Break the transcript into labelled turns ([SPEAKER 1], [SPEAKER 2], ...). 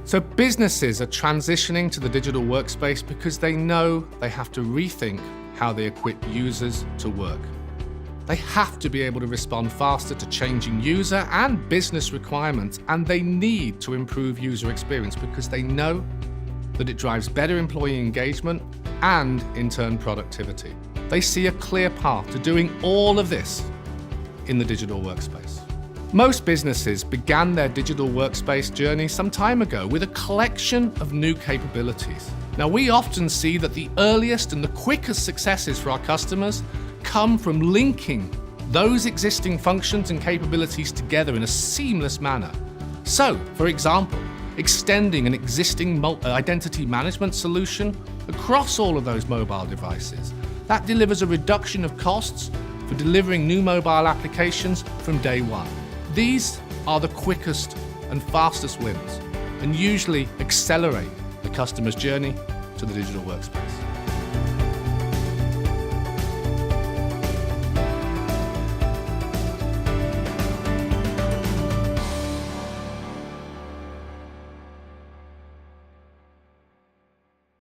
[SPEAKER 1] So businesses are transitioning to the digital workspace because they know they have to rethink how they equip users to work. They have to be able to respond faster to changing user and business requirements, and they need to improve user experience because they know that it drives better employee engagement and, in turn, productivity. They see a clear path to doing all of this in the digital workspace. Most businesses began their digital workspace journey some time ago with a collection of new capabilities. Now, we often see that the earliest and the quickest successes for our customers come from linking those existing functions and capabilities together in a seamless manner. So, for example, extending an existing identity management solution across all of those mobile devices. That delivers a reduction of costs for delivering new mobile applications from day one. These are the quickest and fastest wins and usually accelerate the customer's journey to the digital workspace.